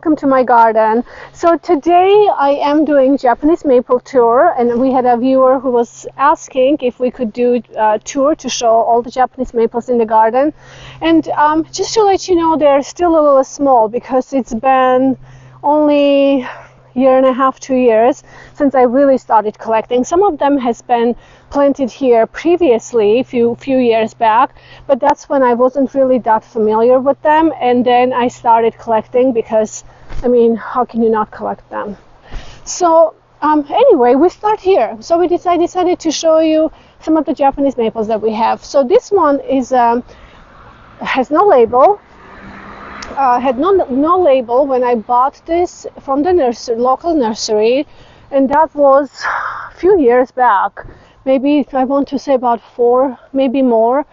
welcome to my garden. So today I am doing Japanese maple tour, and we had a viewer who was asking if we could do a tour to show all the Japanese maples in the garden. And just to let you know, they're still a little small because it's been only year and a half, 2 years since I really started collecting. Some of them has been planted here previously, a few years back, but that's when I wasn't really that familiar with them, and then I started collecting because, I mean, how can you not collect them? So anyway, we start here. So I decided to show you some of the Japanese maples that we have. So this one is has no label. Had no label when I bought this from the local nursery, and that was a few years back, maybe I want to say about 4, maybe more.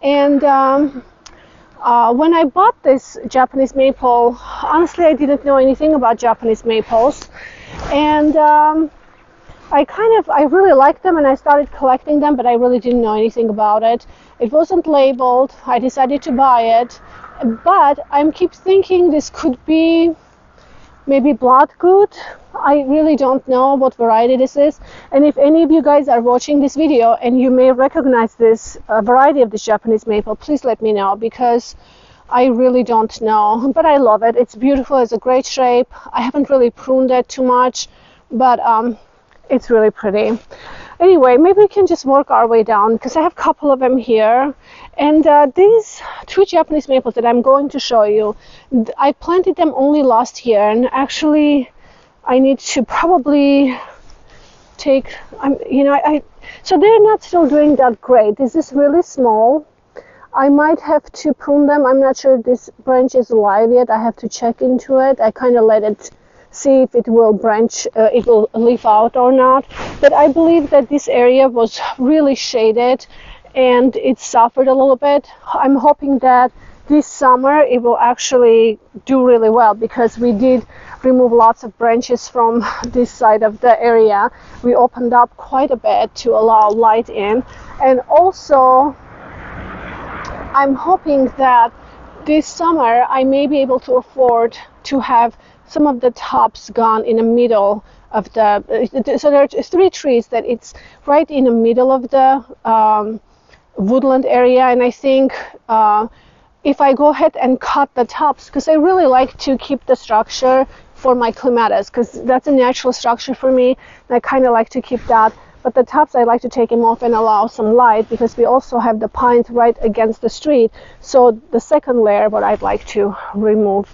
And when I bought this Japanese maple, honestly I didn't know anything about Japanese maples, and I really liked them and I started collecting them, but I really didn't know anything about it. It wasn't labeled. I decided to buy it. But I keep thinking this could be maybe bloodgood. I really don't know what variety this is. And if any of you guys are watching this video and you may recognize this variety of this Japanese maple, please let me know, because I really don't know. But I love it. It's beautiful. It's a great shape. I haven't really pruned it too much, but it's really pretty. Anyway, maybe we can just work our way down because I have a couple of them here. And these 2 Japanese maples that I'm going to show you, I planted them only last year, and actually I need to probably take, so they're not still doing that great. This is really small. I might have to prune them. I'm not sure if this branch is live yet. I have to check into it. I kind of let it see if it will branch, it will leaf out or not. But I believe that this area was really shaded and it suffered a little bit. I'm hoping that this summer it will actually do really well, because we did remove lots of branches from this side of the area. We opened up quite a bit to allow light in, and also I'm hoping that this summer I may be able to afford to have some of the tops gone in the middle of the, so there are 3 trees that it's right in the middle of the woodland area, and I think if I go ahead and cut the tops, because I really like to keep the structure for my clematis, because that's a natural structure for me, and I kind of like to keep that. But the tops, I like to take them off and allow some light, because we also have the pines right against the street. So the second layer, what I'd like to remove.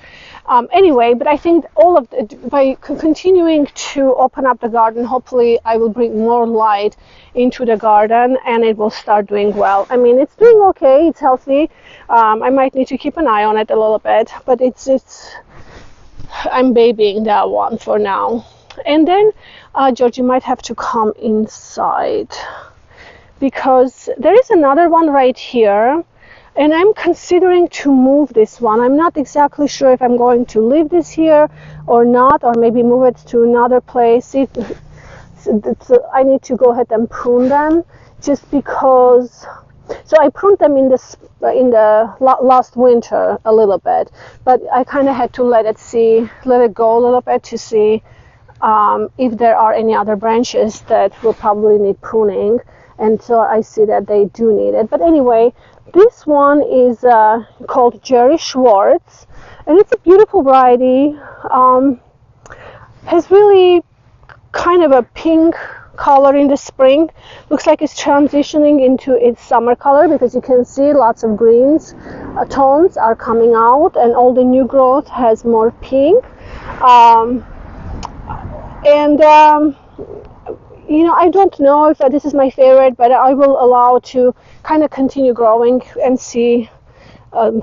Anyway, but I think all of by continuing to open up the garden, hopefully I will bring more light into the garden and it will start doing well. I mean, it's doing okay, it's healthy. I might need to keep an eye on it a little bit, but I'm babying that one for now. And then George, you might have to come inside, because there is another one right here. And I'm considering to move this one. I'm not exactly sure if I'm going to leave this here or not, or maybe move it to another place. I need to go ahead and prune them, just because. So I pruned them in the last winter a little bit, but I kind of had to let it go a little bit to see if there are any other branches that will probably need pruning. And so I see that they do need it. But anyway, this one is called Jerry Schwartz, and it's a beautiful variety. Has really kind of a pink color in the spring. Looks like it's transitioning into its summer color, because you can see lots of greens tones are coming out, and all the new growth has more pink. I don't know if this is my favorite, but I will allow to kind of continue growing and see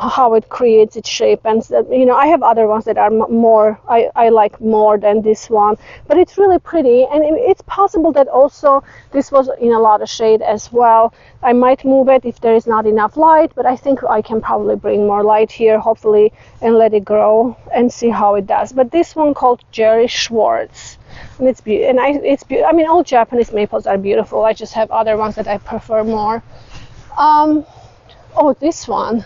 how it creates its shape. And I have other ones that are more, I like more than this one, but it's really pretty. And it's possible that also this was in a lot of shade as well. I might move it if there is not enough light, but I think I can probably bring more light here, hopefully, and let it grow and see how it does. But this one called Jerry Schwartz. And it's beautiful. And I mean, all Japanese maples are beautiful. I just have other ones that I prefer more. Oh, this one.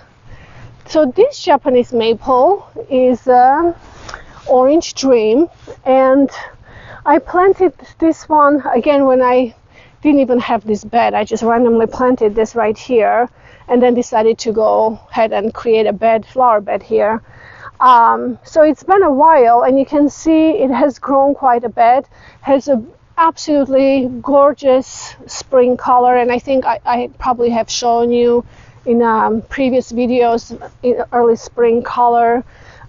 So this Japanese maple is Orange Dream, and I planted this one again when I didn't even have this bed. I just randomly planted this right here and then decided to go ahead and create a bed, flower bed here. So it's been a while, and you can see it has grown quite a bit, has a absolutely gorgeous spring color, and I think I probably have shown you in previous videos in early spring color,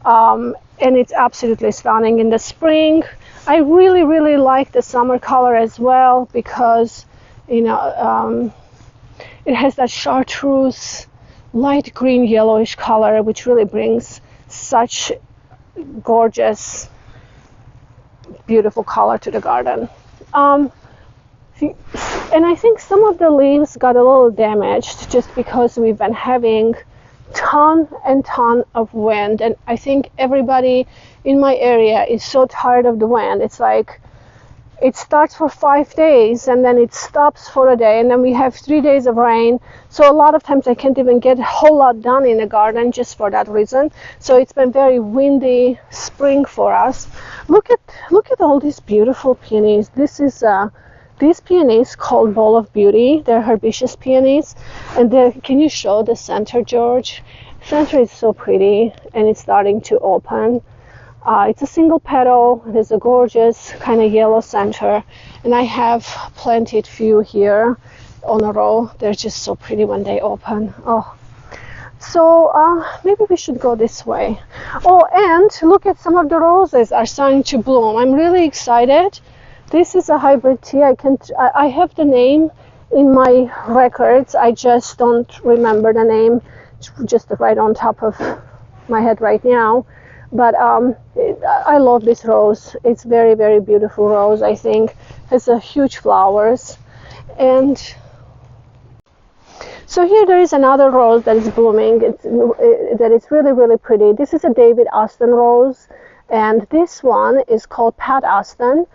and it's absolutely stunning in the spring. I really like the summer color as well, because you know it has that chartreuse light green yellowish color, which really brings such gorgeous beautiful color to the garden. And I think some of the leaves got a little damaged just because we've been having ton of wind, and I think everybody in my area is so tired of the wind. It's like it starts for 5 days and then it stops for a day, and then we have 3 days of rain. So a lot of times I can't even get a whole lot done in the garden just for that reason. So it's been very windy spring for us. Look at all these beautiful peonies. This is these peonies called Ball of Beauty. They're herbaceous peonies, and can you show the center, George? Center is so pretty, and it's starting to open. It's a single petal. There's a gorgeous kind of yellow center, and I have planted few here on a row. They're just so pretty when they open. Oh, so maybe we should go this way. Oh, and look at some of the roses are starting to bloom. I'm really excited. This is a hybrid tea. I have the name in my records. I just don't remember the name. It's just right on top of my head right now. But I love this rose. It's very beautiful rose. I think has a huge flowers. And so here there is another rose that is blooming. That is really pretty. This is a David Austin rose, and this one is called Pat Austin.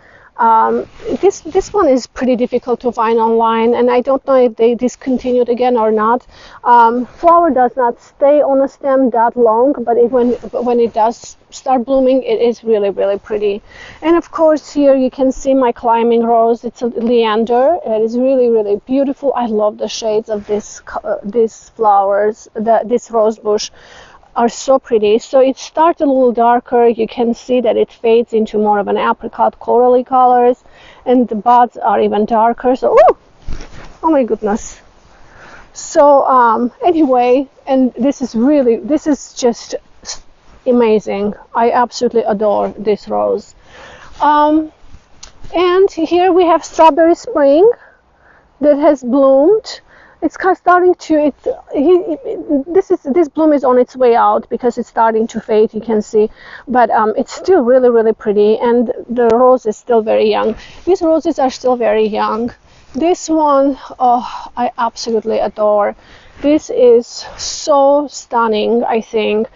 This one is pretty difficult to find online, and I don't know if they discontinued again or not. Flower does not stay on a stem that long, but when it does start blooming, it is really pretty. And of course here you can see my climbing rose. It's a leander. It is really beautiful. I love the shades of these flowers. This rose bush are so pretty. So it starts a little darker. You can see that it fades into more of an apricot corally colors, and the buds are even darker. So oh my goodness. So anyway, and this is just amazing. I absolutely adore this rose. And here we have Strawberry Spring that has bloomed. It's kind of starting to. This bloom is on its way out because it's starting to fade. You can see, but it's still really pretty, and the rose is still very young. These roses are still very young. This one, oh, I absolutely adore. This is so stunning. I think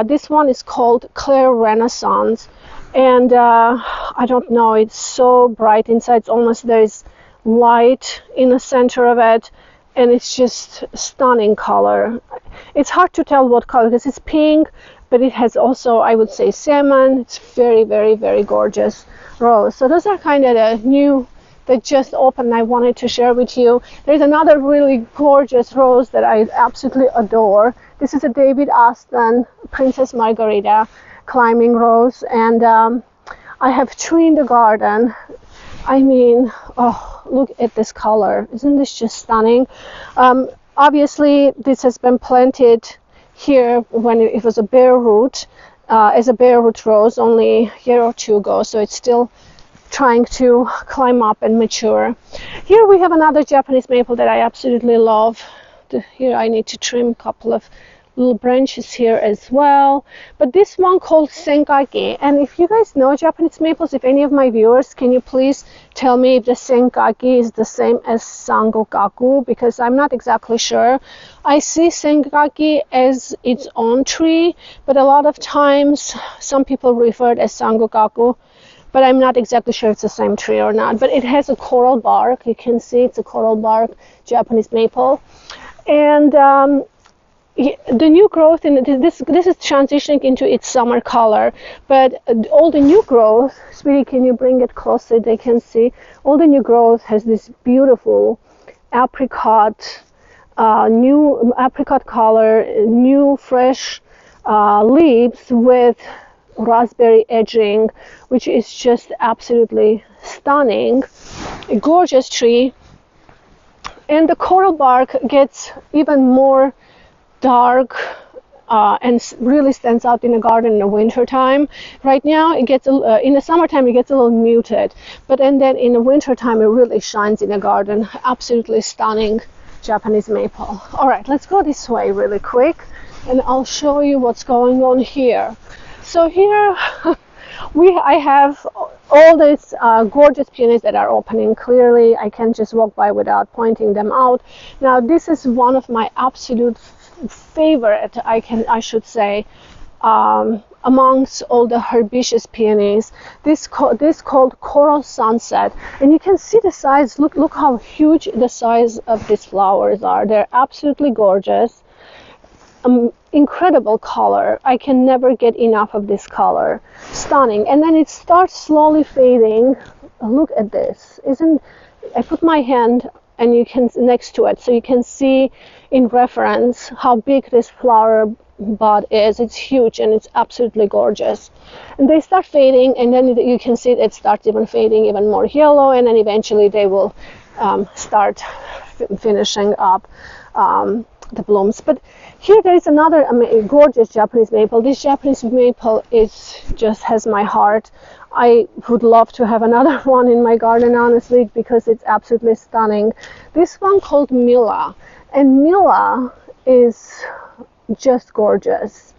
this one is called Claire Renaissance, and I don't know. It's so bright inside. It's almost there's light in the center of it. And it's just stunning color. It's hard to tell what color because it's pink, but it has also, I would say, salmon. It's very gorgeous rose. So those are kind of the new that just opened. I wanted to share with you. There's another really gorgeous rose that I absolutely adore. This is a David Austin Princess Margarita climbing rose, and I have 2 in the garden. I mean, oh, look at this color. Isn't this just stunning? Obviously, this has been planted here when it was a bare root, as a bare root rose only a year or 2 ago. So it's still trying to climb up and mature. Here we have another Japanese maple that I absolutely love. Here I need to trim a couple of little branches here as well, but this one called Senkage. And if you guys know Japanese maples, if any of my viewers, can you please tell me if the Senkage is the same as Sangokaku, because I'm not exactly sure. I see Senkage as its own tree, but a lot of times some people refer it as Sangokaku, but I'm not exactly sure it's the same tree or not. But it has a coral bark. You can see it's a coral bark Japanese maple. And the new growth in this is transitioning into its summer color, but all the new growth, sweetie, can you bring it closer? They can see all the new growth has this beautiful apricot, new apricot color, new fresh leaves with raspberry edging, which is just absolutely stunning. A gorgeous tree. And the coral bark gets even more dark and really stands out in the garden in the winter time. Right now it gets in the summertime it gets a little muted, but then in the winter time it really shines in the garden. Absolutely stunning Japanese maple. All right, let's go this way really quick and I'll show you what's going on here. So here I have all these gorgeous peonies that are opening. Clearly I can't just walk by without pointing them out. Now this is one of my absolute favorite, I should say, amongst all the herbaceous peonies. This called Coral Sunset, and you can see the size. Look how huge the size of these flowers are. They're absolutely gorgeous. Incredible color. I can never get enough of this color. Stunning. And then it starts slowly fading. Look at this. I put my hand and you can next to it so you can see in reference how big this flower bud is. It's huge and it's absolutely gorgeous. And they start fading, and then you can see it starts even fading even more yellow, and then eventually they will start finishing up the blooms. But here there is another gorgeous Japanese maple. This Japanese maple just has my heart. I would love to have another one in my garden, honestly, because it's absolutely stunning. This one called Mila, and Mila is just gorgeous.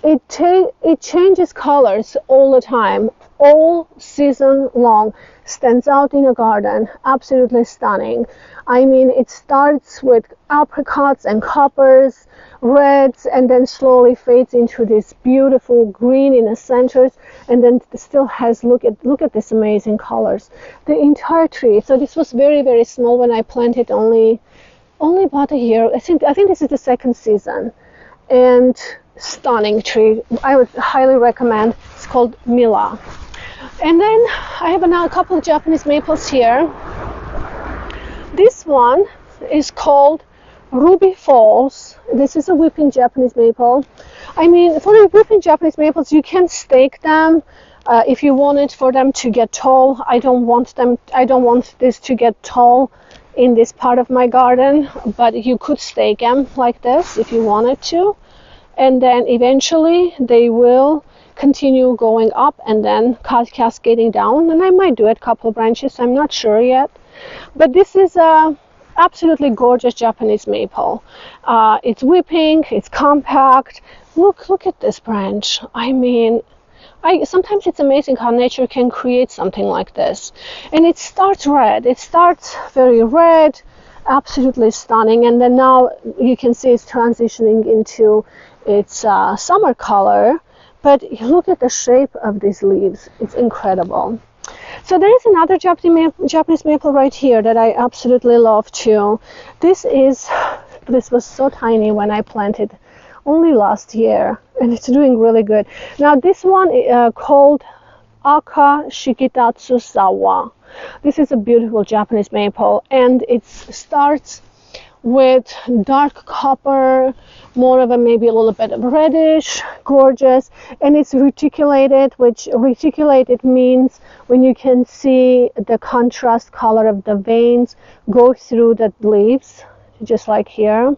It changes colors all the time, all season long. Stands out in a garden. Absolutely stunning. I mean, it starts with apricots and coppers, reds, and then slowly fades into this beautiful green in the centers, and then still has, look at this amazing colors. The entire tree. So this was very, very small when I planted, only about a year. I think this is the second season. And stunning tree. I would highly recommend. It's called Mila. And then I have now a couple of Japanese maples here. This one is called Ruby Falls. This is a whipping Japanese maple. I mean, for the whipping Japanese maples, you can stake them if you wanted for them to get tall. I don't want this to get tall in this part of my garden, but you could stake them like this if you wanted to, and then eventually they will continue going up and then cascading down, and I might do it a couple of branches. I'm not sure yet, but this is a absolutely gorgeous Japanese maple. It's whipping, it's compact. Look at this branch. I mean, sometimes it's amazing how nature can create something like this. And it starts red. It starts very red, absolutely stunning. And then now you can see it's transitioning into its summer color. But look at the shape of these leaves. It's incredible. So there is another Japanese maple right here that I absolutely love too. This was so tiny when I planted only last year, and it's doing really good. Now this one called Aka Shikitatsu Sawa. This is a beautiful Japanese maple, and it starts with dark copper, more of a maybe a little bit of reddish, gorgeous, and it's reticulated, which reticulated means when you can see the contrast color of the veins go through the leaves, just like here.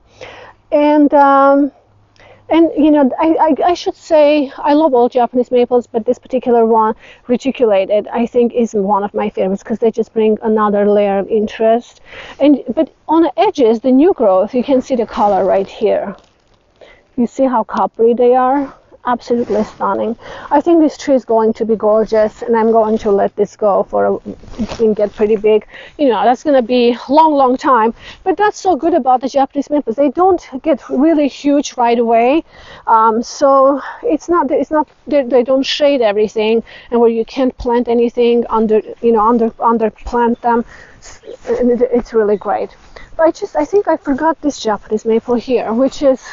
And you know, I should say I love all Japanese maples, but this particular one, reticulated, I think is one of my favorites because they just bring another layer of interest. But on the edges, the new growth, you can see the color right here. You see how coppery they are? Absolutely stunning. I think this tree is going to be gorgeous, and I'm going to let this go and get pretty big. You know, that's going to be long time. But that's so good about the Japanese maples. They don't get really huge right away. So they don't shade everything, and where you can't plant anything under plant them. And it's really great. But I think I forgot this Japanese maple here, which is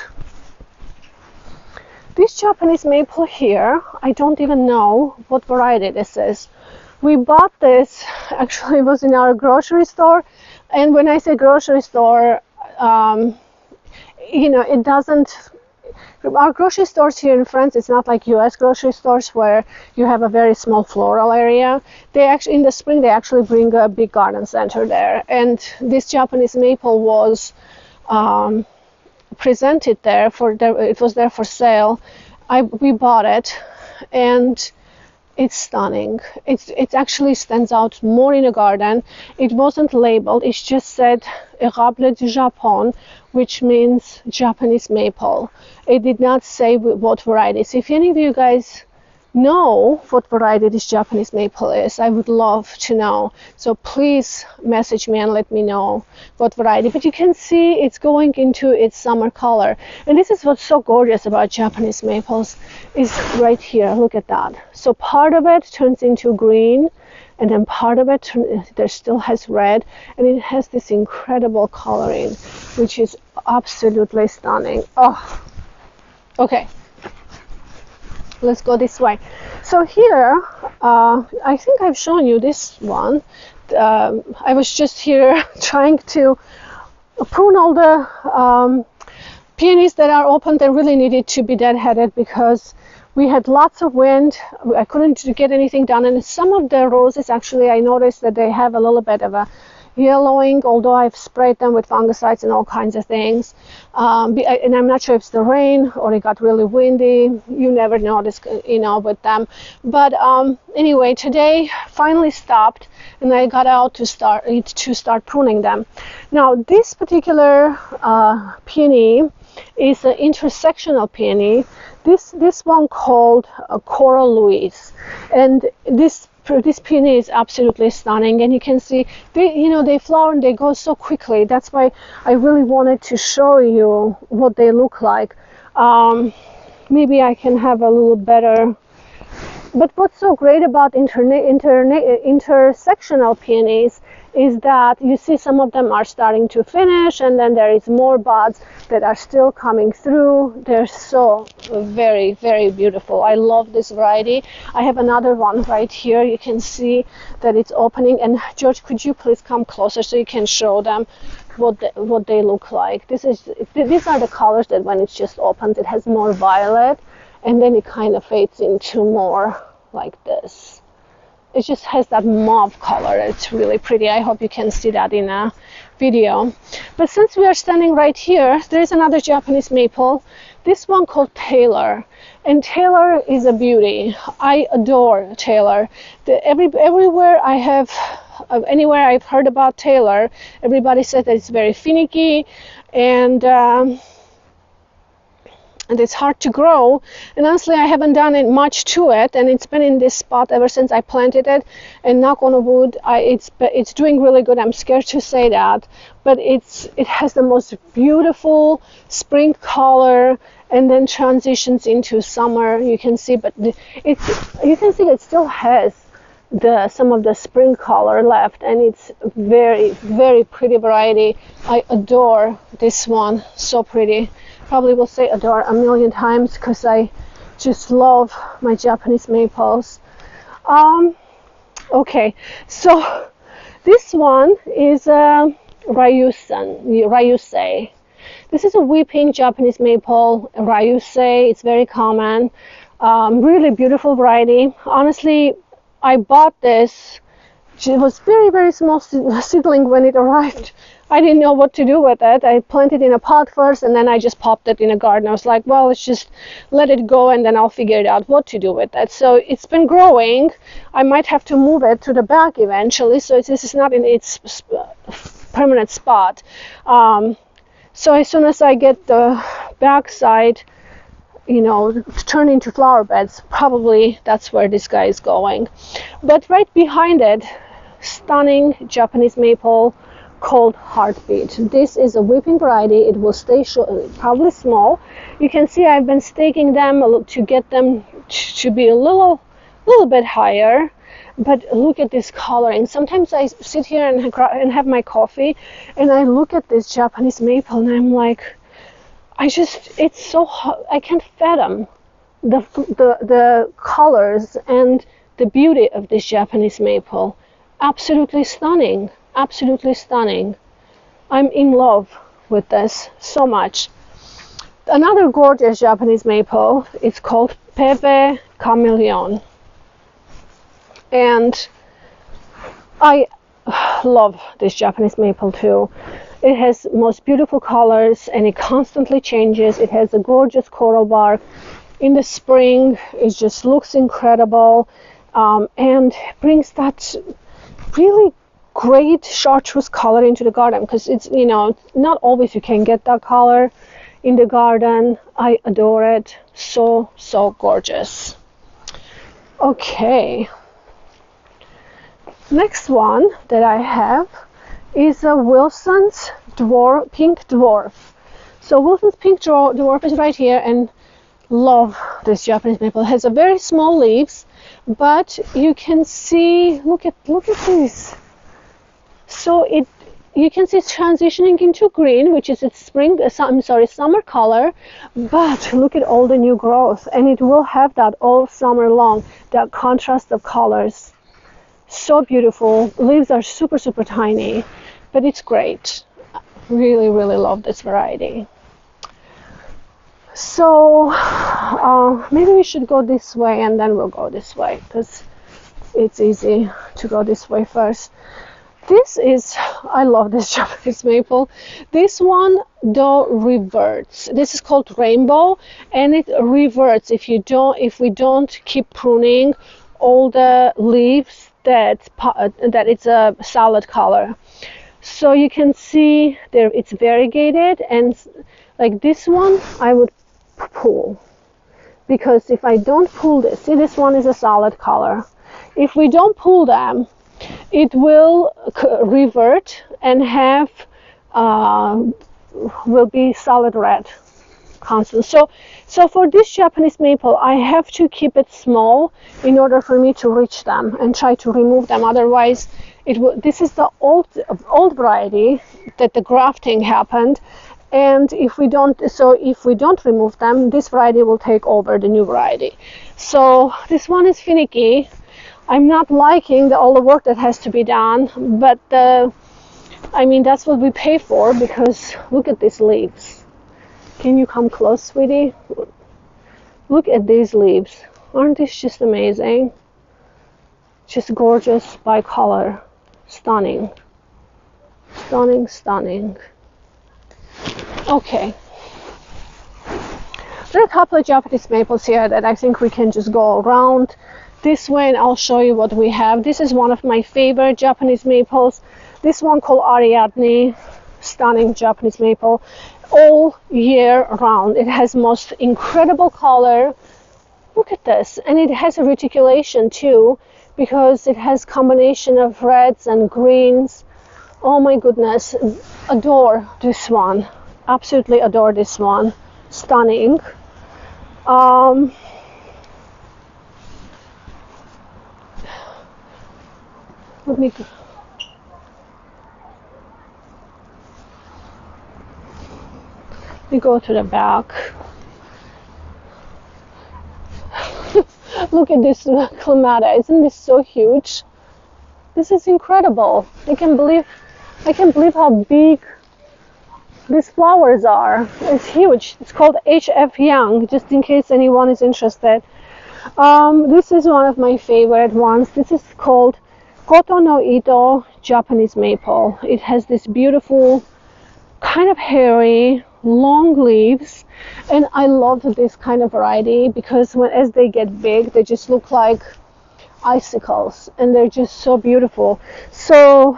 this Japanese maple here. I don't even know what variety this is. We bought this, actually it was in our grocery store, and when I say grocery store, you know, it doesn't, our grocery stores here in France, it's not like US grocery stores where you have a very small floral area. They actually, in the spring, they actually bring a big garden center there. And this Japanese maple was presented there, it was there for sale. We bought it, and it's stunning. It actually stands out more in a garden. It wasn't labeled, it just said Érable du Japon, which means Japanese maple. It did not say what varieties. If any of you guys know what variety this Japanese maple is, I would love to know. So please message me and let me know what variety. But you can see it's going into its summer color. And this is what's so gorgeous about Japanese maples, is right here. Look at that. So part of it turns into green, and then part of it there still has red, and it has this incredible coloring, which is absolutely stunning. Oh, okay. Let's go this way. So here, I think I've shown you this one. I was just here trying to prune all the peonies that are open that really needed to be deadheaded because we had lots of wind. I couldn't get anything done. And some of the roses, actually, I noticed that they have a little bit of a yellowing, although I've sprayed them with fungicides and all kinds of things. And I'm not sure if it's the rain or it got really windy. You never know this, you know, with them. But anyway, today finally stopped, and I got out to start pruning them. Now, this particular peony is an intersectional peony. This one called Coral Louise, and this peony is absolutely stunning, and you can see they flower and they go so quickly. That's why I really wanted to show you what they look like. Maybe I can have a little better. But what's so great about intersectional peonies is that you see some of them are starting to finish, and then there is more buds that are still coming through. They're so very, very beautiful. I love this variety. I have another one right here. You can see that it's opening. And George, could you please come closer so you can show them what they look like? These are the colors that when it's just opened, it has more violet, and then it kind of fades into more like this. It just has that mauve color. It's really pretty. I hope you can see that in a video. But since we are standing right here, there is another Japanese maple, this one called Taylor. And Taylor is a beauty. I adore Taylor. Anywhere I've heard about Taylor, everybody says that it's very finicky and it's hard to grow, and honestly I haven't done it much to it, and it's been in this spot ever since I planted it, and knock on wood, it's doing really good. I'm scared to say that, but it has the most beautiful spring color and then transitions into summer. You can see, but you can see it still has some of the spring color left, and it's very, very pretty variety. I adore this one, so pretty. Probably will say adore a million times because I just love my Japanese maples. Okay, so this one is Ryusei. This is a weeping Japanese maple, Ryusei. It's very common. Really beautiful variety. Honestly, I bought this. It was very, very small seedling when it arrived. I didn't know what to do with it. I planted it in a pot first, and then I just popped it in a garden. I was like, well, let's just let it go, and then I'll figure it out what to do with it. So it's been growing. I might have to move it to the back eventually, so this is not in its permanent spot. So as soon as I get the back side, turn into flower beds, probably that's where this guy is going. But right behind it, stunning Japanese maple called Heartbeat. This is a weeping variety. It will stay probably small. You can see I've been staking them to get them to be a little bit higher. but look at this coloring. Sometimes I sit here and have my coffee, and I look at this Japanese maple, and I'm like, it's so hot. I can't fathom the colors and the beauty of this Japanese maple. Absolutely stunning. Absolutely stunning. I'm in love with this so much. Another gorgeous Japanese maple is called Pepe Chameleon. And I love this Japanese maple too. It has most beautiful colors and it constantly changes. It has a gorgeous coral bark. In the spring, it just looks incredible, and brings that really great chartreuse color into the garden, because it's, not always you can get that color in the garden. I adore it. So gorgeous. Okay. Next one that I have is a Wilson's Pink Dwarf. So Wilson's Pink Dwarf is right here, and love this Japanese maple. It has a very small leaves, but you can see, look at this. So you can see it's transitioning into green, which is its summer color, but look at all the new growth, and it will have that all summer long, that contrast of colors. So beautiful. Leaves are super tiny, but it's great. Really love this variety. So maybe we should go this way and then we'll go this way, because it's easy to go this way first. I love this Japanese maple. This one though reverts. This is called Rainbow, and it reverts if we don't keep pruning all the leaves that it's a solid color. So you can see there it's variegated, and like this one I would pull, because if I don't pull this, see, this one is a solid color. If we don't pull them, it will revert and will be solid red constant. So for this Japanese maple, I have to keep it small in order for me to reach them and try to remove them. Otherwise, this is the old variety that the grafting happened, and if we don't remove them, this variety will take over the new variety. So this one is finicky. I'm not liking all the work that has to be done, but that's what we pay for, because look at these leaves. Can you come close, sweetie? Look at these leaves. Aren't these just amazing? Just gorgeous by color. Stunning. Okay. There are a couple of Japanese maples here that I think we can just go around this way, and I'll show you what we have. This is one of my favorite Japanese maples. This one called Ariadne. Stunning Japanese maple. All year round. It has most incredible color. Look at this. And it has a reticulation too, because it has combination of reds and greens. Oh my goodness. Adore this one. Absolutely adore this one. Stunning. Let me go to the back. Look at this clematis. Isn't this so huge? This is incredible. I can't believe how big these flowers are. It's huge. It's called HF Young, just in case anyone is interested. This is one of my favorite ones. This is called Koto no Ito Japanese maple. It has this beautiful, kind of hairy, long leaves, and I love this kind of variety, because as they get big, they just look like icicles, and they're just so beautiful. So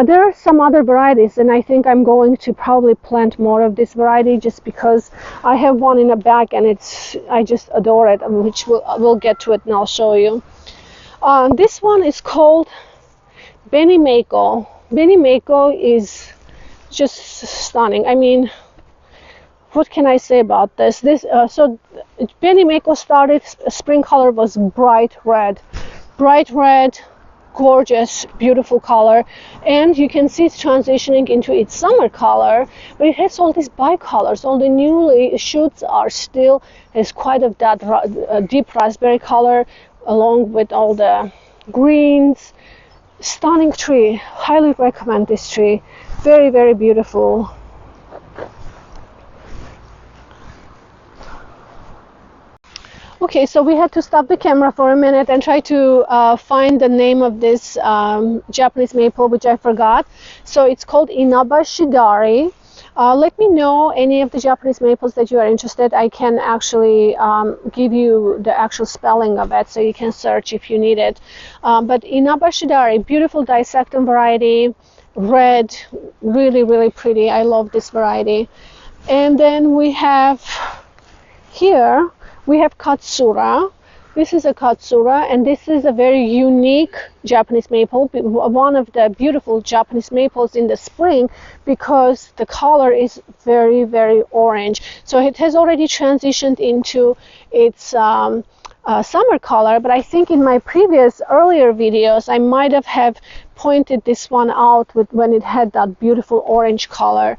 there are some other varieties, and I think I'm going to probably plant more of this variety, just because I have one in the back, and I just adore it, which we'll get to it and I'll show you. This one is called Benimako. Benimako is just stunning. What can I say about this? So Benimako started, spring color was bright red, bright red, gorgeous, beautiful color, and you can see it's transitioning into its summer color, but it has all these bicolors. All the new shoots are still has quite of that deep raspberry color, along with all the greens. Stunning tree. Highly recommend this tree. Very, very beautiful. Okay, so we had to stop the camera for a minute and try to find the name of this Japanese maple, which I forgot. So it's called Inaba Shidari. Let me know any of the Japanese maples that you are interested. I can actually give you the actual spelling of it, so you can search if you need it. But Inaba Shidari, beautiful dissectum variety, red, really, really pretty. I love this variety. And then we have here, we have Katsura. This is a Katsura, and this is a very unique Japanese maple, one of the beautiful Japanese maples in the spring, because the color is very, very orange. So it has already transitioned into its summer color, but I think in my previous earlier videos I might have pointed this one out when it had that beautiful orange color.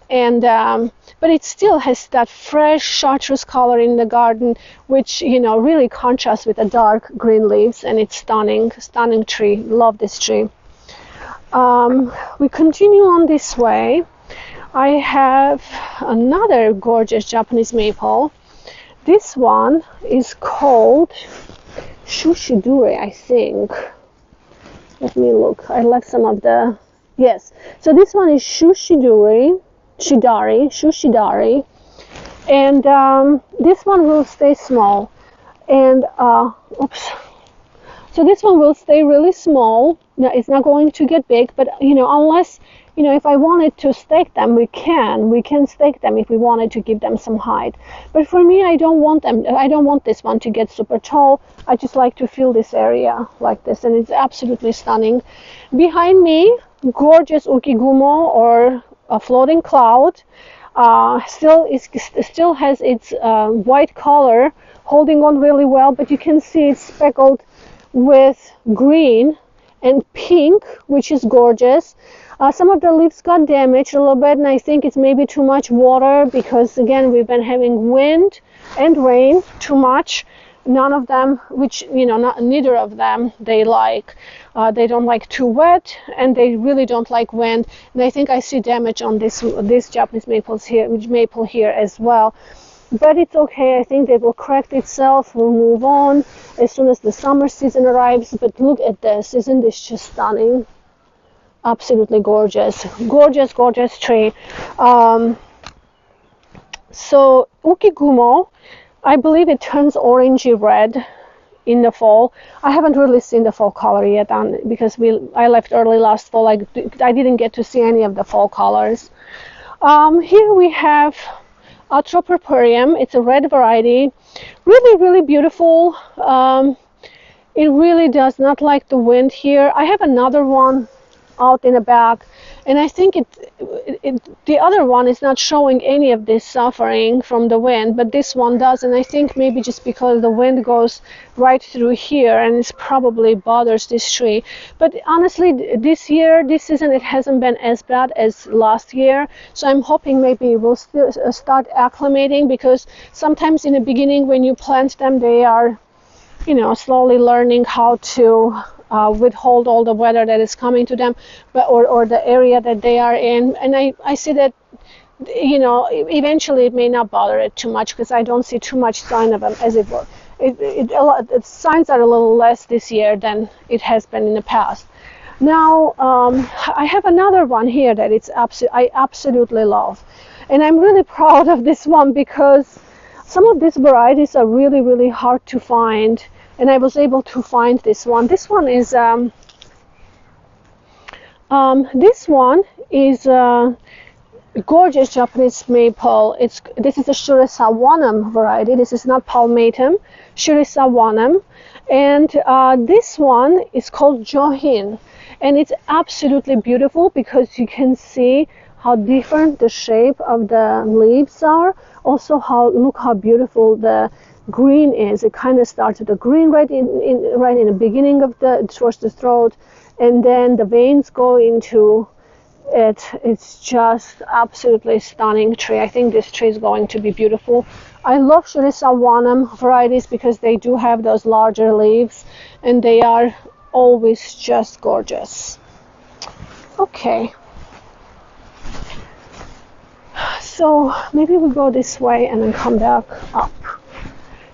And but it still has that fresh chartreuse color in the garden, which really contrasts with the dark green leaves, and it's stunning tree. Love this tree. We continue on this way. I have another gorgeous Japanese maple. This one is called Shushidure, I think. Let me look. I like some of the, yes. So this one is Shushidare, and this one will stay small, and oops. So this one will stay really small. Now it's not going to get big, but unless if I wanted to stake them, we can stake them if we wanted to give them some height. But for me, I don't want this one to get super tall. I just like to fill this area like this, and it's absolutely stunning. Behind me, gorgeous ukigumo, or a floating cloud. Still has its white color, holding on really well, but you can see it's speckled with green and pink, which is gorgeous. Some of the leaves got damaged a little bit, and I think it's maybe too much water, because again we've been having wind and rain too much. None of them, neither of them they like. They don't like too wet, and they really don't like wind. And I think I see damage on this Japanese maple here as well. But it's okay. I think they will correct itself. We'll move on as soon as the summer season arrives. But look at this. Isn't this just stunning? Absolutely gorgeous. Gorgeous tree. So ukigumo, I believe it turns orangey red in the fall. I haven't really seen the fall color yet, because I left early last fall. I didn't get to see any of the fall colors. Here we have Atropurpureum. It's a red variety. Really, really beautiful. It really does not like the wind here. I have another one out in the back, and I think the other one is not showing any of this suffering from the wind, but this one does. And I think maybe just because the wind goes right through here, and it probably bothers this tree. But honestly, this season, it hasn't been as bad as last year, so I'm hoping maybe it will still start acclimating, because sometimes in the beginning when you plant them, they are slowly learning how to withhold all the weather that is coming to them, or the area that they are in. And I see that eventually it may not bother it too much, because I don't see too much sign of them, as it were. Signs are a little less this year than it has been in the past. Now I have another one here that I absolutely love, and I'm really proud of this one, because some of these varieties are really, really hard to find, and I was able to find this one. This one is gorgeous Japanese maple. This is a Shurisawanum variety. This is not palmatum, Shurisawanum, and this one is called Johin, and it's absolutely beautiful, because you can see how different the shape of the leaves are. Also, look how beautiful the green is. It kind of starts with the green right in the beginning of towards the throat, and then the veins go into it. It's just absolutely stunning tree. I think this tree is going to be beautiful. I love Shurisawanam varieties because they do have those larger leaves, and they are always just gorgeous. Okay. So maybe we go this way and then come back up.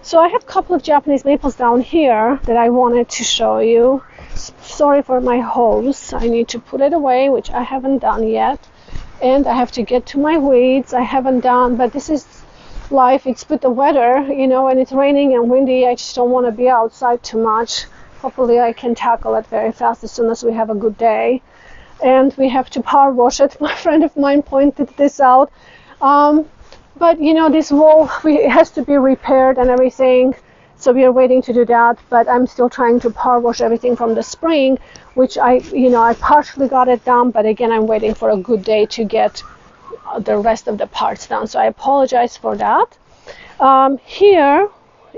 So I have a couple of Japanese maples down here that I wanted to show you. Sorry for my hose. I need to put it away, which I haven't done yet. And I have to get to my weeds. I haven't done, but this is life. It's with the weather, you know, when it's raining and windy. I just don't want to be outside too much. Hopefully I can tackle it very fast as soon as we have a good day. And we have to power wash it. My friend of mine pointed this out. But you know, this wall it has to be repaired and everything, so we are waiting to do that. But I'm still trying to power wash everything from the spring, which I partially got it done, but again I'm waiting for a good day to get the rest of the parts done, so I apologize for that. Here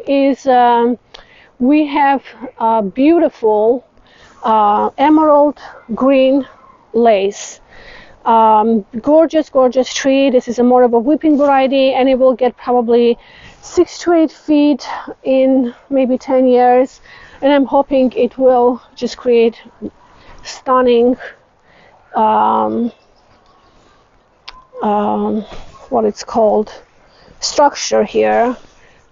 is we have a beautiful emerald green lace. Gorgeous tree. This is a more of a whipping variety, and it will get probably 6 to 8 feet in maybe 10 years, and I'm hoping it will just create stunning what it's called structure here.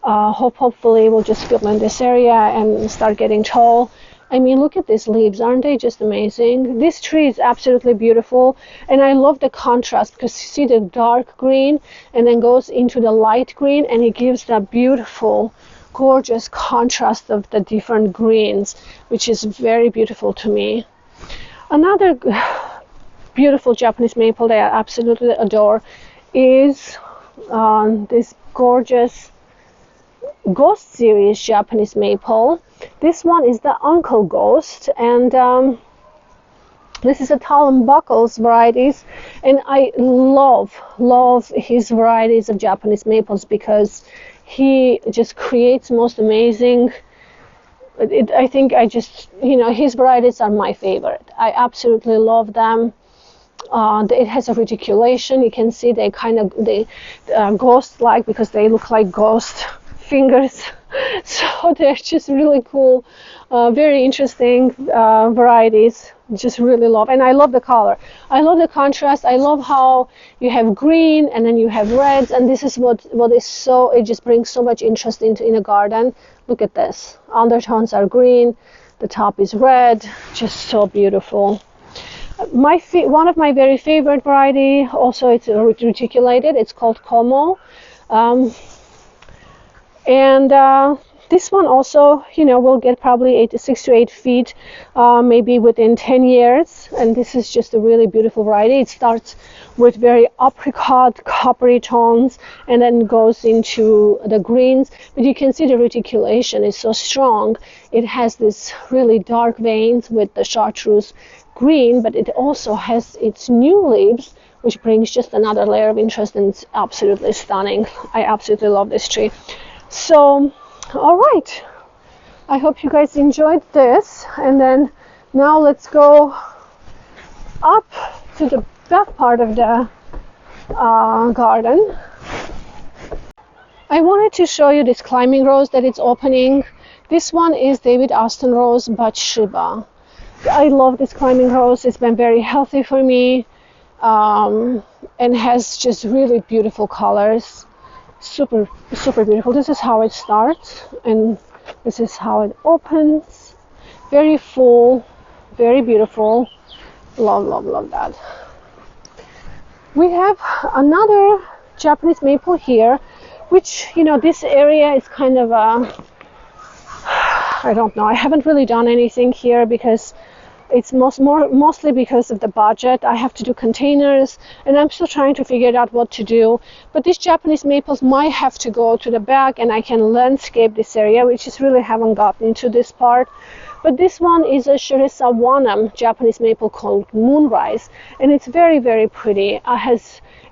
Hopefully we'll just fill in this area and start getting tall. I mean, look at these leaves. Aren't they just amazing? This tree is absolutely beautiful, and I love the contrast because you see the dark green and then goes into the light green, and it gives that beautiful, gorgeous contrast of the different greens, which is very beautiful to me. Another beautiful Japanese maple that I absolutely adore is this gorgeous Ghost series Japanese maple. This one is the Uncle Ghost, and this is a Talon Buckles varieties, and I love his varieties of Japanese maples because he just creates most amazing. I think his varieties are my favorite. I absolutely love them. It has a reticulation. You can see they ghost-like because they look like ghost fingers. So they're just really cool, very interesting varieties. Just really love, and I love the color. I love the contrast. I love how you have green and then you have reds, and this is what is so. It just brings so much interest in a garden. Look at this. Undertones are green, the top is red. Just so beautiful. One of my very favorite variety. Also, it's reticulated. It's called Como. This one also, will get probably 6 to 8 feet, maybe within 10 years. And this is just a really beautiful variety. It starts with very apricot, coppery tones, and then goes into the greens. But you can see the reticulation is so strong. It has this really dark veins with the chartreuse green, but it also has its new leaves, which brings just another layer of interest, and it's absolutely stunning. I absolutely love this tree. So, all right, I hope you guys enjoyed this, and then now let's go up to the back part of the garden. I wanted to show you this climbing rose that it's opening. This one is David Austin Rose Bathsheba. I love this climbing rose. It's been very healthy for me, and has just really beautiful colors. Super beautiful. This is how it starts, and this is how it opens. Very full, very beautiful. Love that. We have another Japanese maple here, which this area is kind of I don't know. I haven't really done anything here because it's mostly because of the budget. I have to do containers, and I'm still trying to figure out what to do. But these Japanese maples might have to go to the back, and I can landscape this area, which is really haven't gotten to this part. But this one is a Shirisawanam Japanese maple called Moonrise, and it's very, very pretty.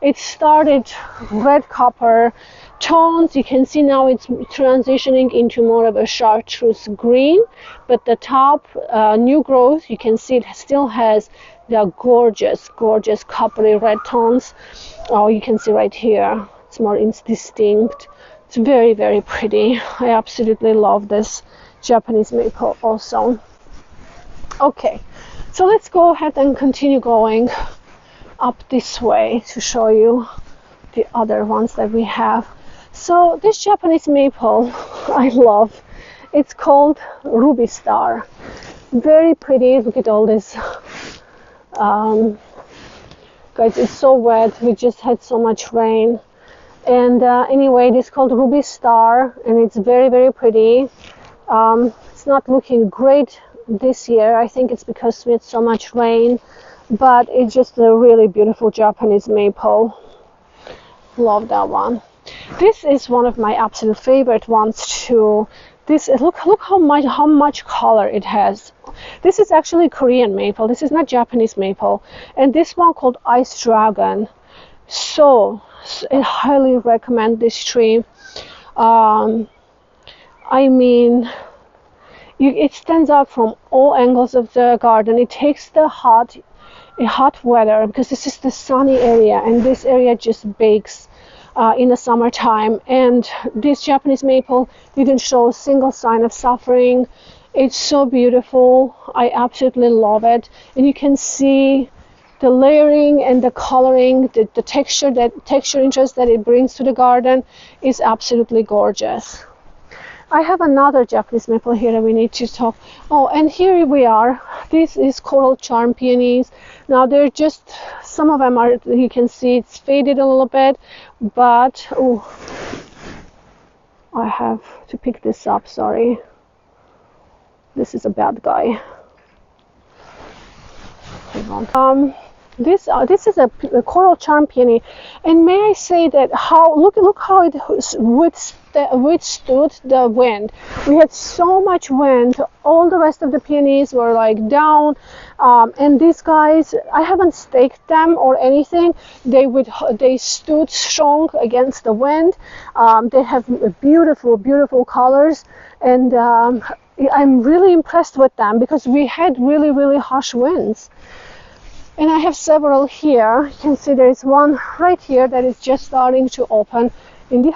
It started red copper tones. You can see now it's transitioning into more of a chartreuse green, but the top new growth, you can see it still has the gorgeous, gorgeous coppery red tones. Oh, you can see right here, it's more distinct. It's very, very pretty. I absolutely love this Japanese maple also. Okay, so let's go ahead and continue going up this way to show you the other ones that we have. So this Japanese maple I love. It's called Ruby Star. Very pretty. Look at all this. Guys, it's so wet. We just had so much rain. And anyway, it is called Ruby Star, and it's very, very pretty. It's not looking great this year. I think it's because we had so much rain, but it's just a really beautiful Japanese maple. Love that one. This is one of my absolute favorite ones too. This look how much color it has. This is actually Korean maple. This is not Japanese maple. And this one called Ice Dragon. So I highly recommend this tree. I mean, it stands out from all angles of the garden. It takes the hot weather, because this is the sunny area, and this area just bakes in the summertime. And this Japanese maple didn't show a single sign of suffering. It's so beautiful. I absolutely love it. And you can see the layering and the coloring, the texture interest that it brings to the garden is absolutely gorgeous. I have another Japanese maple here that we need to talk. Oh, and here we are. This is coral charm peonies. Now they're just, some of them are, you can see it's faded a little bit, but oh, I have to pick this up, sorry. This is a bad guy. Hold on. This is a coral charm peony, and may I say that look how it withstood the wind. We had so much wind. All the rest of the peonies were like down, and these guys, I haven't staked them or anything. They stood strong against the wind. They have beautiful colors, and I'm really impressed with them because we had really harsh winds. And I have several here. You can see there is one right here that is just starting to open in the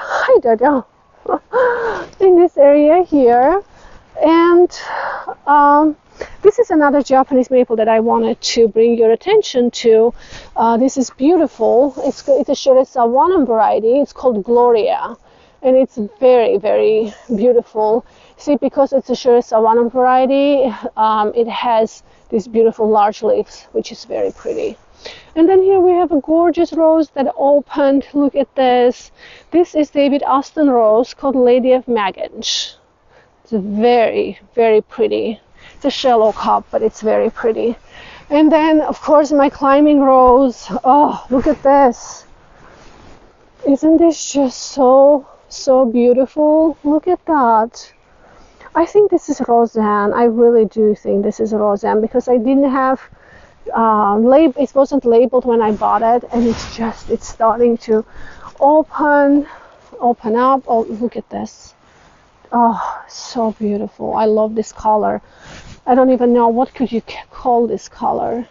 in this area here. And this is another Japanese maple that I wanted to bring your attention to. This is beautiful. It's a Shirisawanam variety. It's called Gloria, and it's very beautiful. See, because it's a Shirisawanam variety, it has these beautiful large leaves, which is very pretty. And then here we have a gorgeous rose that opened. Look at this. This is David Austin rose called Lady of Magench. It's very pretty. It's a shallow cup, but it's very pretty. And then, of course, my climbing rose. Oh, look at this. Isn't this just so beautiful? Look at that. I think this is Roseanne. I really do think this is Roseanne, because I didn't have it wasn't labeled when I bought it, and it's starting to open up. Oh, look at this. Oh, so beautiful. I love this color. I don't even know what could you call this color. It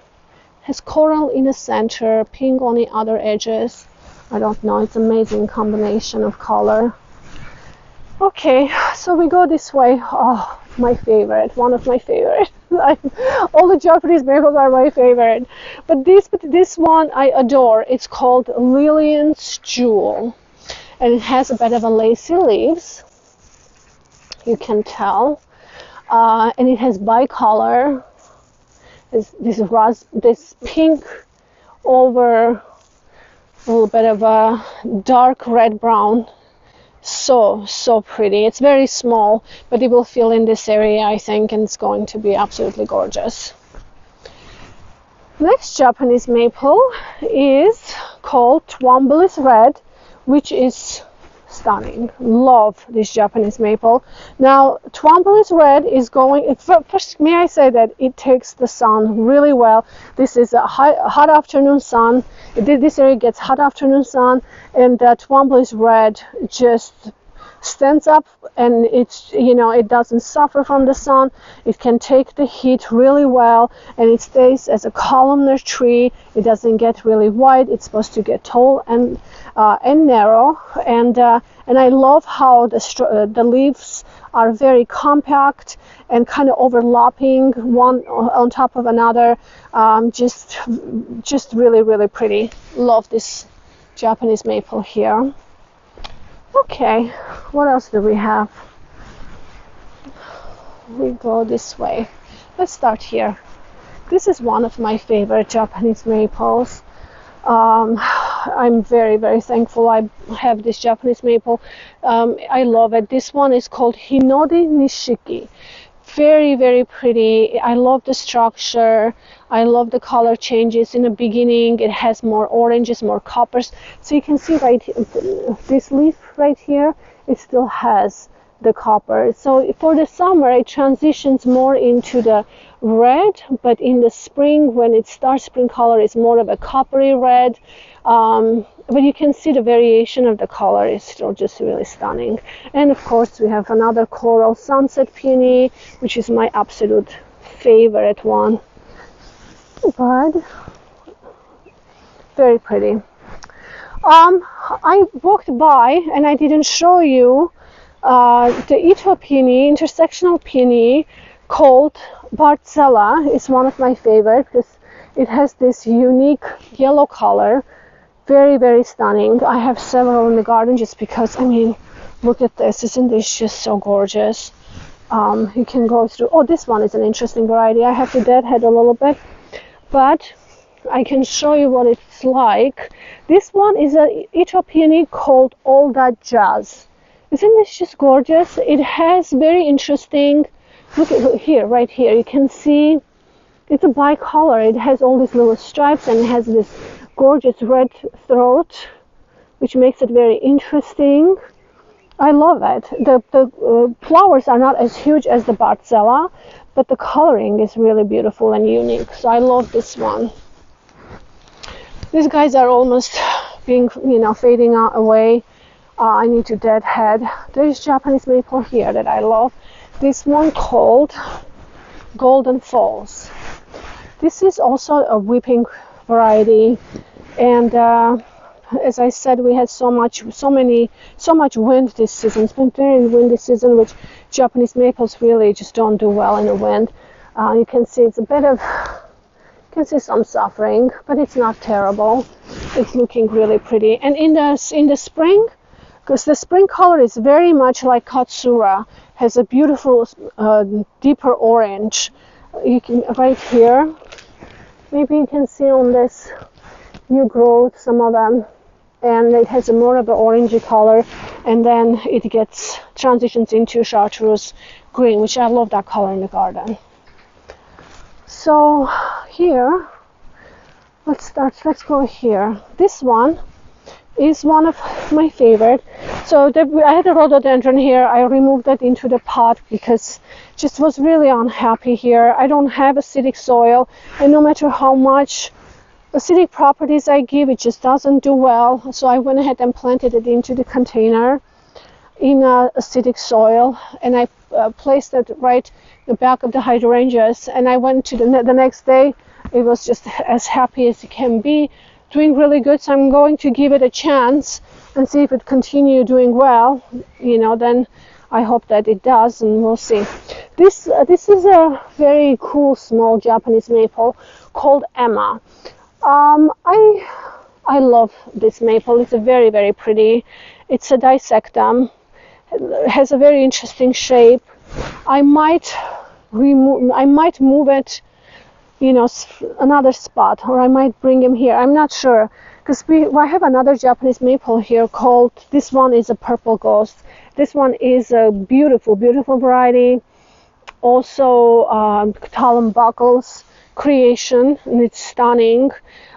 has coral in the center, pink on the other edges. I don't know. It's an amazing combination of color. Okay, so we go this way. Oh, my favorite, one of my favorite. All the Japanese maples are my favorite. But this one I adore. It's called Lillian's Jewel. And it has a bit of a lacy leaves. You can tell. And it has bicolor. This pink over a little bit of a dark red brown. So pretty. It's very small, but it will fill in this area, I think, and it's going to be absolutely gorgeous. Next Japanese maple is called Twombly's Red, which is stunning. Love this Japanese maple. Now, Twombly's red is going, first may I say that it takes the sun really well. This is a hot afternoon sun. This area gets hot afternoon sun, and Twombly's red just stands up, and it's, you know, it doesn't suffer from the sun. It can take the heat really well, and it stays as a columnar tree. It doesn't get really wide. It's supposed to get tall and narrow, and I love how the leaves are very compact and kind of overlapping one on top of another. Just really, really pretty. Love this Japanese maple here. Okay, what else do we have? We go this way. Let's start here. This is one of my favorite Japanese maples. I'm very, very thankful I have this Japanese maple. I love it. This one is called Hinode Nishiki. Very, very pretty. I love the structure. I love the color changes. In the beginning, it has more oranges, more coppers. So you can see right here, this leaf right here, it still has the copper. So for the summer, it transitions more into the red, but in the spring, when it starts spring color, it's more of a coppery red. But you can see the variation of the color is still just really stunning. And of course, we have another coral sunset peony, which is my absolute favorite one. But very pretty. I walked by and I didn't show you the Ito peony, intersectional peony called Bartzella. Is one of my favorites because it has this unique yellow color. Very, very stunning. I have several in the garden just because, I mean, look at this. Isn't this just so gorgeous? You can go through. Oh, this one is an interesting variety. I have to deadhead a little bit, but I can show you what it's like. This one is a Ito peony called All That Jazz. Isn't this just gorgeous? It has very interesting, look here, right here, you can see it's a bicolor. It has all these little stripes and it has this gorgeous red throat, which makes it very interesting. I love it. The flowers are not as huge as the Bartzella, but the coloring is really beautiful and unique. So I love this one. These guys are almost being, fading away. I need to deadhead. There's Japanese maple here that I love. This one called Golden Falls. This is also a weeping variety, and as I said, we had so much wind this season. It's been very windy season, which Japanese maples really just don't do well in the wind. You can see it's a bit of, you can see some suffering, but it's not terrible. It's looking really pretty. And in the spring, because the spring color is very much like Katsura, has a beautiful deeper orange. You can right here. Maybe you can see on this new growth some of them, and it has a more of an orangey color, and then it transitions into chartreuse green, which I love that color in the garden. So here, let's go here. This one is one of my favorite. So I had a rhododendron here. I removed that into the pot because just was really unhappy here. I don't have acidic soil, and no matter how much acidic properties I give, it just doesn't do well. So I went ahead and planted it into the container in acidic soil, and I placed it right in the back of the hydrangeas. And I went to the next day. It was just as happy as it can be, doing really good. So I'm going to give it a chance and see if it continue doing well. Then I hope that it does, and we'll see. This is a very cool small Japanese maple called Emma. I love this maple. It's a very, very pretty. It's a dissectum. It has a very interesting shape. I might move it, another spot, or I might bring him here. I'm not sure, because I have another Japanese maple here called, this one is a purple ghost. This one is a beautiful, beautiful variety. Also, Talon Buckles creation, and it's stunning.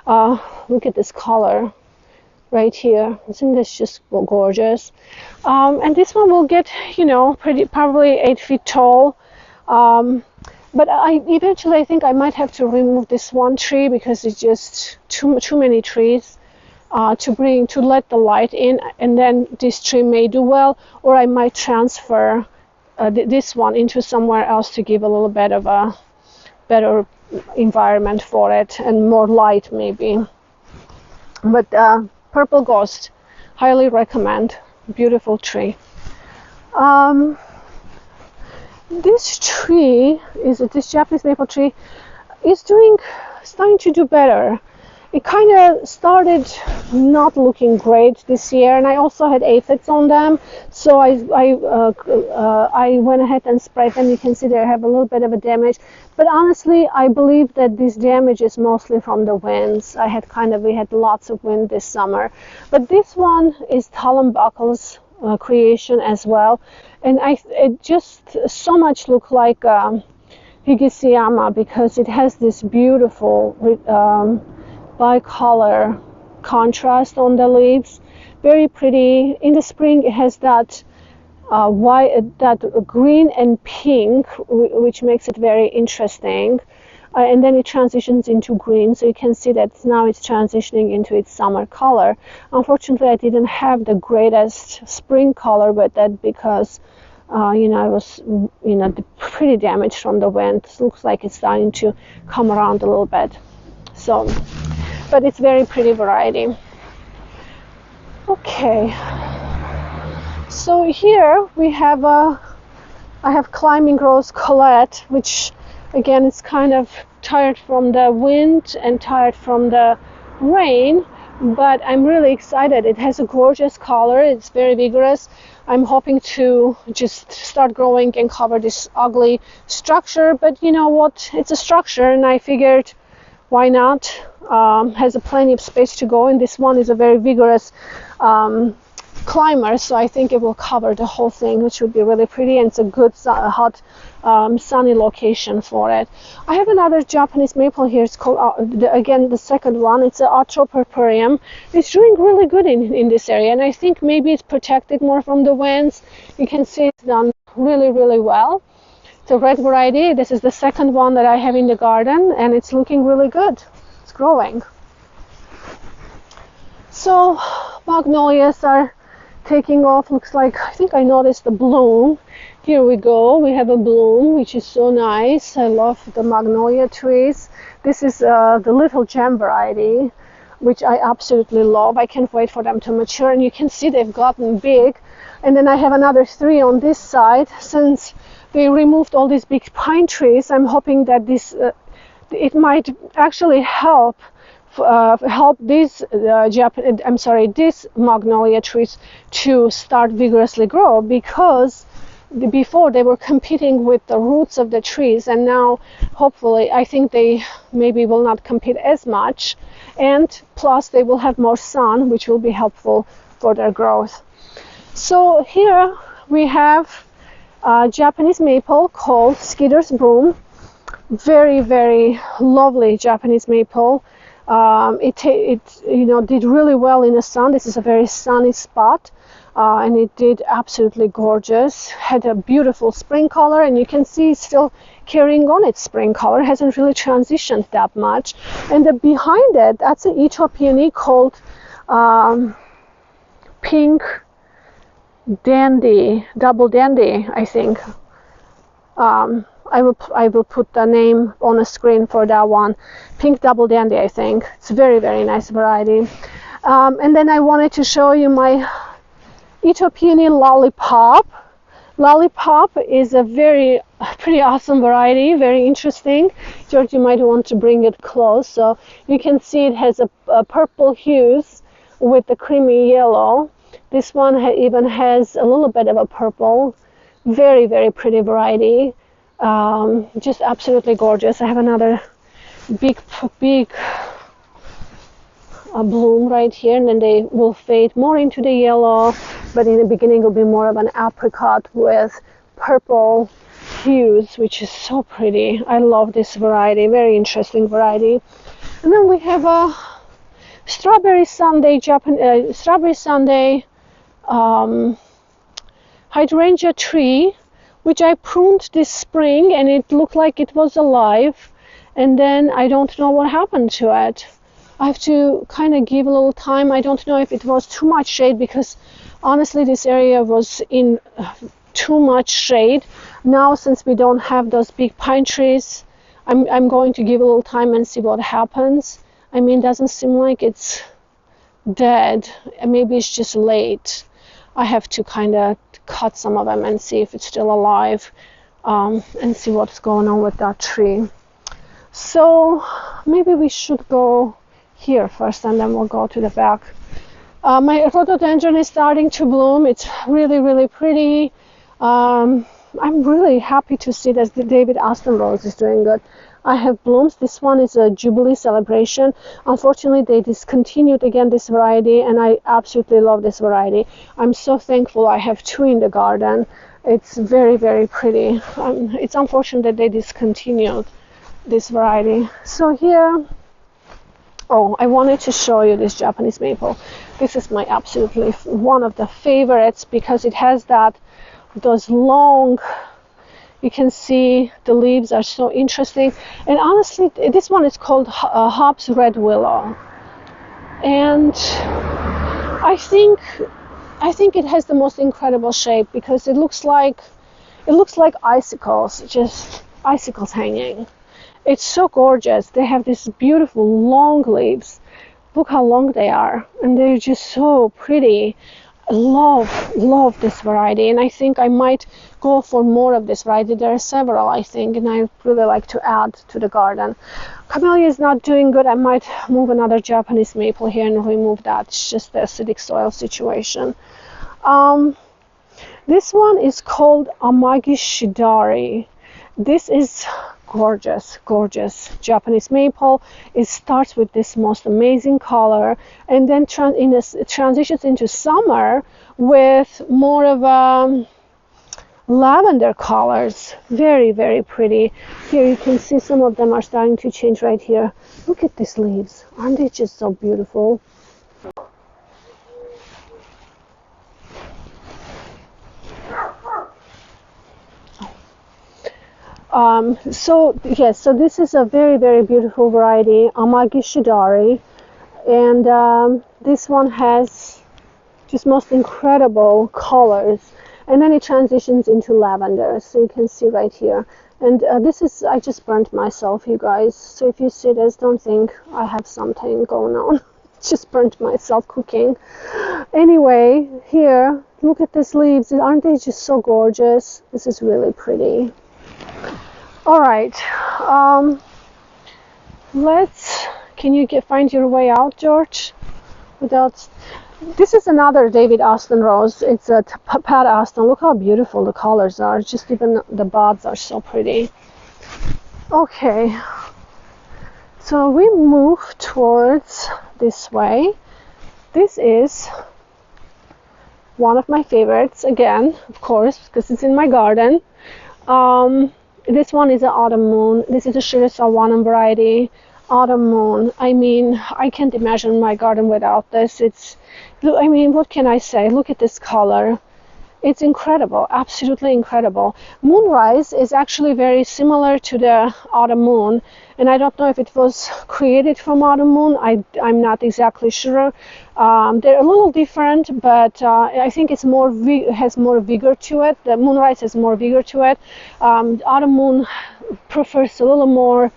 Look at this color. right here. Isn't this just gorgeous? And this one will get, probably 8 feet tall. But eventually I think I might have to remove this one tree because it's just too many trees to let the light in, and then this tree may do well, or I might transfer this one into somewhere else to give a little bit of a better environment for it and more light maybe. But Purple Ghost, highly recommend. Beautiful tree. This tree this Japanese maple tree is starting to do better. It kind of started not looking great this year, and I also had aphids on them, so I went ahead and sprayed them. You can see they have a little bit of a damage, but honestly I believe that this damage is mostly from the winds. We had lots of wind this summer. But this one is Talonbuckle's creation as well, and it just so much look like Higashiyama because it has this beautiful bicolor contrast on the leaves. Very pretty. In the spring it has that green and pink, which makes it very interesting, and then it transitions into green, so you can see that now it's transitioning into its summer color. Unfortunately I didn't have the greatest spring color with that because it was pretty damaged from the wind. It looks like it's starting to come around a little bit, so but it's very pretty variety. Okay, so here we have I have Climbing Rose Colette, which again is kind of tired from the wind and tired from the rain, but I'm really excited. It has a gorgeous color. It's very vigorous. I'm hoping to just start growing and cover this ugly structure, but you know what, it's a structure and I figured why not. Has plenty of space to go, and this one is a very vigorous climber, so I think it will cover the whole thing, which would be really pretty, and it's a good hot sunny location for it. I have another Japanese maple here. It's called again the second one. It's an Atropurpureum. It's doing really good in this area, and I think maybe it's protected more from the winds. You can see it's done really well. It's a red variety. This is the second one that I have in the garden, and it's looking really good. It's growing. So magnolias are taking off. Looks like, I think I noticed the bloom. Here we go. We have a bloom, which is so nice. I love the magnolia trees. This is the Little Gem variety, which I absolutely love. I can't wait for them to mature, and you can see they've gotten big. And then I have another 3 on this side. Since they removed all these big pine trees, I'm hoping that this it might actually help these these magnolia trees to start vigorously grow, because before they were competing with the roots of the trees, and now hopefully I think they maybe will not compete as much, and plus they will have more sun, which will be helpful for their growth. So here we have a Japanese maple called Skeeter's Broom. Very lovely Japanese maple. It did really well in the sun. This is a very sunny spot, and it did absolutely gorgeous. Had a beautiful spring color, and you can see it's still carrying on its spring color. It hasn't really transitioned that much. And behind it, that's an Ethiopian called Pink Dandy, Double Dandy, I think. I will put the name on the screen for that one. Pink Double Dandy, I think. It's a very nice variety. And then I wanted to show you my Ethiopian Lollipop. Lollipop is a pretty awesome variety, very interesting. George, you might want to bring it close. So you can see it has a purple hues with the creamy yellow. This one even has a little bit of a purple. Very pretty variety. Just absolutely gorgeous. I have another big bloom right here, and then they will fade more into the yellow, but in the beginning it will be more of an apricot with purple hues, which is so pretty. I love this variety, very interesting variety. And then we have strawberry Sunday, strawberry Sunday hydrangea tree, which I pruned this spring, and it looked like it was alive, and then I don't know what happened to it. I have to kind of give a little time. I don't know if it was too much shade, because honestly this area was in too much shade. Now, since we don't have those big pine trees, I'm going to give a little time and see what happens. I mean, it doesn't seem like it's dead. Maybe it's just late. I have to kind of cut some of them and see if it's still alive, and see what's going on with that tree. So maybe we should go here first, and then we'll go to the back. My rhododendron is starting to bloom. It's really, really pretty. I'm really happy to see that the David Aston Rose is doing good. I have blooms. This one is a Jubilee Celebration. Unfortunately, they discontinued again this variety, and I absolutely love this variety. I'm so thankful I have two in the garden. It's very, very pretty. It's unfortunate that they discontinued this variety. So here, oh, I wanted to show you this Japanese maple. This is my absolutely one of the favorites, because it has those long, you can see the leaves are so interesting. And honestly, this one is called Hobbs Red Willow, and I think it has the most incredible shape, because it looks like icicles, just icicles hanging. It's so gorgeous. They have these beautiful long leaves. Look how long they are, and they're just so pretty. I love this variety, and I think I might go for more of this variety. There are several, I think, and I really like to add to the garden. Camellia is not doing good. I might move another Japanese maple here and remove that. It's just the acidic soil situation. This one is called Amagi Shidari. This is gorgeous, gorgeous Japanese maple. It starts with this most amazing color, and then it transitions into summer with more of lavender colors. Very, very pretty. Here you can see some of them are starting to change right here. Look at these leaves. Aren't they just so beautiful? So this is a very, very beautiful variety, Amagi Shidari, and this one has just most incredible colors, and then it transitions into lavender, so you can see right here. And this is, I just burnt myself, you guys, so if you see this, don't think I have something going on. Just burnt myself cooking. Anyway, here, look at these leaves. Aren't they just so gorgeous? This is really pretty. All right, can you find your way out, George? This is another David Aston Rose. It's a Pat Aston. Look how beautiful the colors are. Just even the buds are so pretty. Okay, so we move towards this way. This is one of my favorites, again, of course, because it's in my garden. This one is an Autumn Moon. This is a Shirasawanam variety. Autumn Moon. I mean, I can't imagine my garden without this. I mean, what can I say? Look at this color. It's incredible, absolutely incredible. Moonrise is actually very similar to the Autumn Moon, and I don't know if it was created from Autumn Moon. I'm not exactly sure. They're a little different, but I think it's has more vigor to it. The Moonrise has more vigor to it. Autumn Moon prefers a little more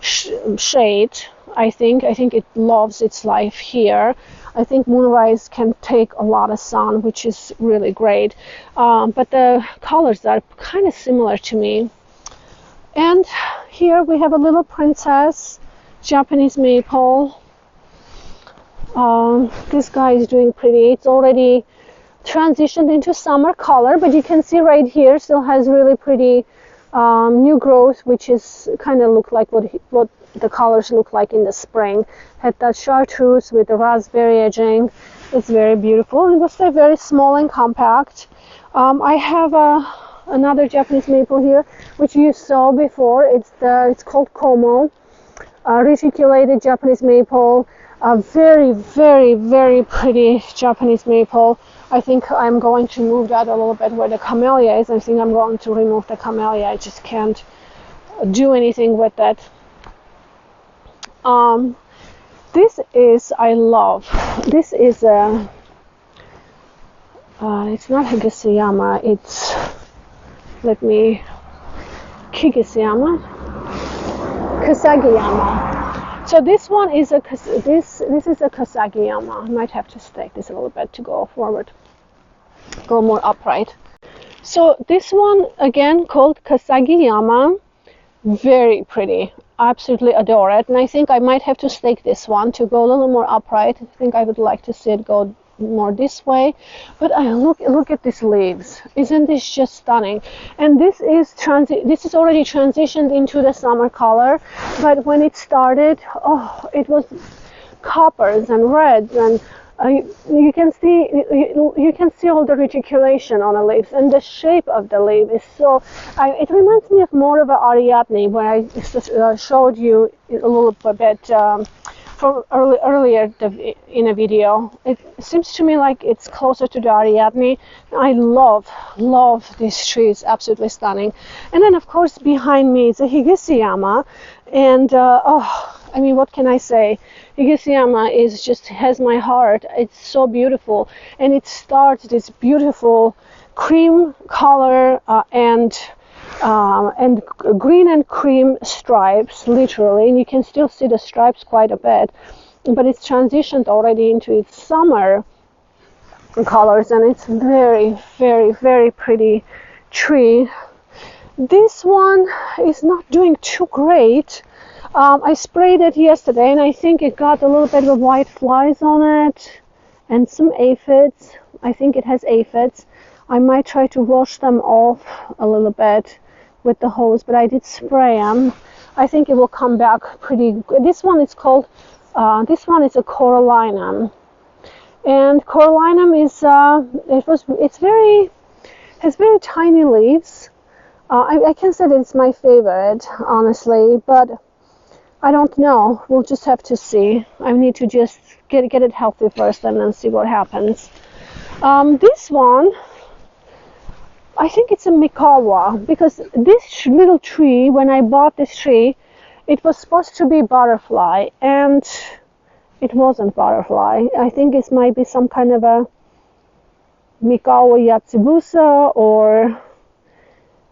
shade. I think it loves its life here. I think Moonrise can take a lot of sun, which is really great. But the colors are kind of similar to me. And here we have a little princess, Japanese maple. This guy is doing pretty. It's already transitioned into summer color, but you can see right here still has really pretty new growth, which is kind of look like what the colors look like in the spring. Had that chartreuse with the raspberry edging. It's very beautiful. It was very small and compact. I have another Japanese maple here, which you saw before. It's called Como. reticulated Japanese maple, a very, very, very pretty Japanese maple. I think I'm going to move that a little bit where the camellia is. I think I'm going to remove the camellia. I just can't do anything with that. This is, I love, this is a, it's not Higasayama, it's, Kigasayama, Kasagiyama. So this one is a, this is a Kasagiyama. I might have to stake this a little bit to go forward, go more upright. So this one, again, called Kasagiyama, very pretty. Absolutely adore it, and I think I might have to stake this one to go a little more upright. I think I would like to see it go more this way, but look at these leaves. Isn't this just stunning? And this is already transitioned into the summer color, but when it started, oh, it was coppers and reds, and you can see all the reticulation on the leaves, and the shape of the leaf is so. It reminds me of more of an Ariadne, where I showed you a little bit from earlier in a video. It seems to me like it's closer to the Ariadne. I love this tree. It's absolutely stunning. And then of course behind me is a Higasayama, and I mean, what can I say? Higasayama has my heart. It's so beautiful, and it starts this beautiful cream color and green and cream stripes, literally, and you can still see the stripes quite a bit, but it's transitioned already into its summer colors, and it's very, very, very pretty tree. This one is not doing too great. I sprayed it yesterday, and I think it got a little bit of white flies on it and some aphids. I think it has aphids. I might try to wash them off a little bit with the hose, but I did spray them. I think it will come back pretty good. This one is called, this one is a corallinum. And corallinum is, has very tiny leaves. I can say that it's my favorite, honestly, but I don't know. We'll just have to see. I need to just get it healthy first and then see what happens. This one, I think it's a Mikawa, because this little tree, when I bought this tree, it was supposed to be butterfly, and it wasn't butterfly. I think it might be some kind of a Mikawa Yatsubusa or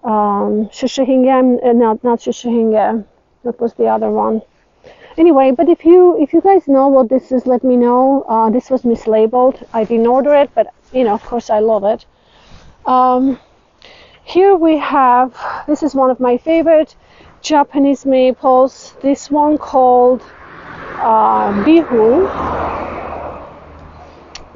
Shushahinge, not Shushahinge. That was the other one. Anyway, but if you guys know what this is, let me know. This was mislabeled. I didn't order it, but of course I love it. Here we have, this is one of my favorite Japanese maples. This one called Bihu.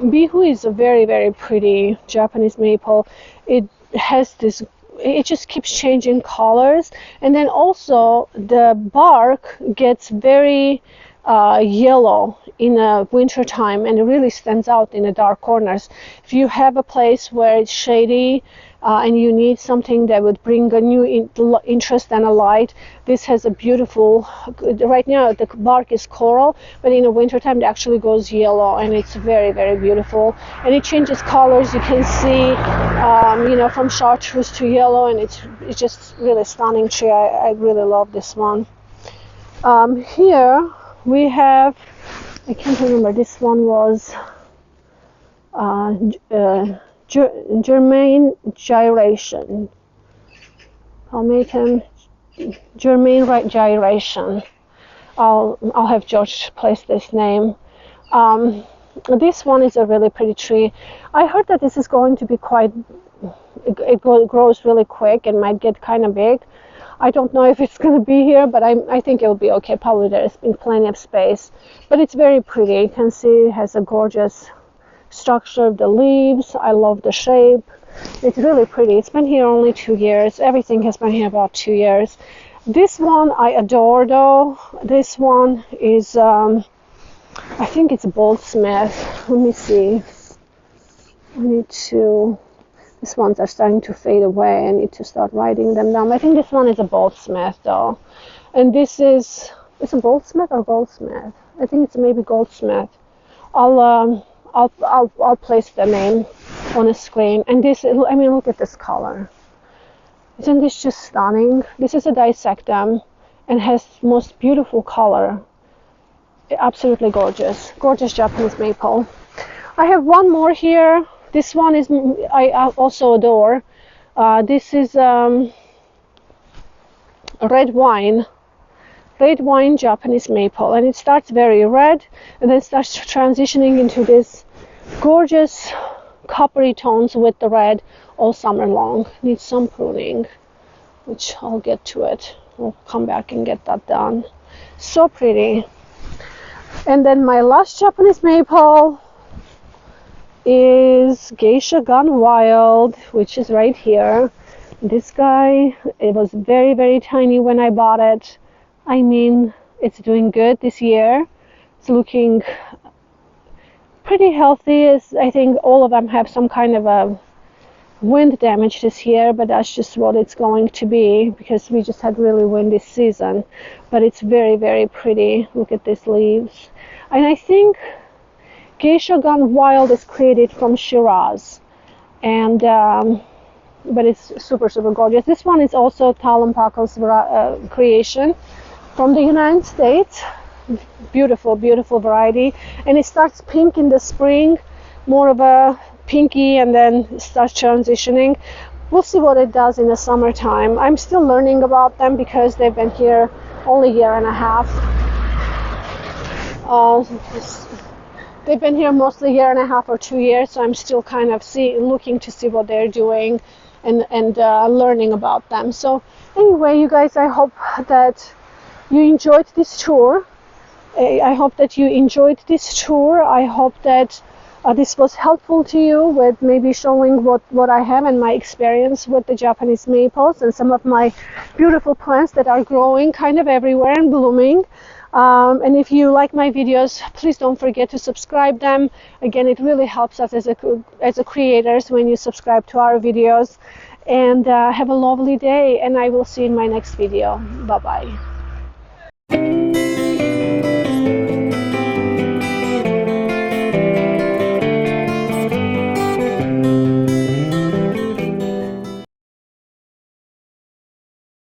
Bihu is a very, very pretty Japanese maple. It has this. It just keeps changing colors, and then also the bark gets very yellow in the winter time, and it really stands out in the dark corners. If you have a place where it's shady and you need something that would bring a new interest and a light, this has a beautiful, right now the bark is coral, but in the winter time it actually goes yellow, and it's very, very beautiful, and it changes colors. You can see from chartreuse to yellow, and it's just really stunning tree. I really love this one. Here we have, I can't remember, this one was Germain gyration. I'll make him Germain gyration. I'll have George place this name. This one is a really pretty tree. I heard that this is going to be it grows really quick and might get kind of big. I don't know if it's going to be here, but I think it will be okay. Probably there's been plenty of space, but it's very pretty. You can see it has a gorgeous structure of the leaves. I love the shape. It's really pretty. It's been here only 2 years. Everything has been here about 2 years. This one I adore, though. This one is I think it's a Goldsmith. Let me see. These ones are starting to fade away. I need to start writing them down. I think this one is a Goldsmith, though. And this is It's a goldsmith or goldsmith? I think it's maybe goldsmith. I'll place the name on a screen. And this, I mean, look at this color. Isn't this just stunning? This is a dissectum and has most beautiful color. Absolutely gorgeous. Gorgeous Japanese maple. I have one more here. This one is I also adore. This is red wine Japanese maple, and it starts very red and then starts transitioning into this gorgeous coppery tones with the red all summer long. Needs some pruning, which I'll get to it. I'll come back and get that done. So pretty. And then my last Japanese maple is Geisha Gone Wild, which is right here. This guy, it was very, very tiny when I bought it. I mean, it's doing good this year. It's looking pretty healthy. I think all of them have some kind of a wind damage this year, but that's just what it's going to be because we just had really windy season. But it's very, very pretty. Look at these leaves. And I think Geisha Gone Wild is created from Shiraz, and but it's super, super gorgeous. This one is also Talon Paco's creation from the United States. Beautiful, beautiful variety, and it starts pink in the spring, more of a pinky, and then starts transitioning. We'll see what it does in the summertime. I'm still learning about them because they've been here only a year and a half. They've been here mostly a year and a half or 2 years, so I'm still kind of looking to see what they're doing and learning about them. So anyway, you guys, I hope that you enjoyed this tour. I hope that you enjoyed this tour. I hope that this was helpful to you with maybe showing what I have and my experience with the Japanese maples and some of my beautiful plants that are growing kind of everywhere and blooming. And if you like my videos, please don't forget to subscribe them. Again, it really helps us as a creators when you subscribe to our videos. And have a lovely day, and I will see you in my next video. Bye bye.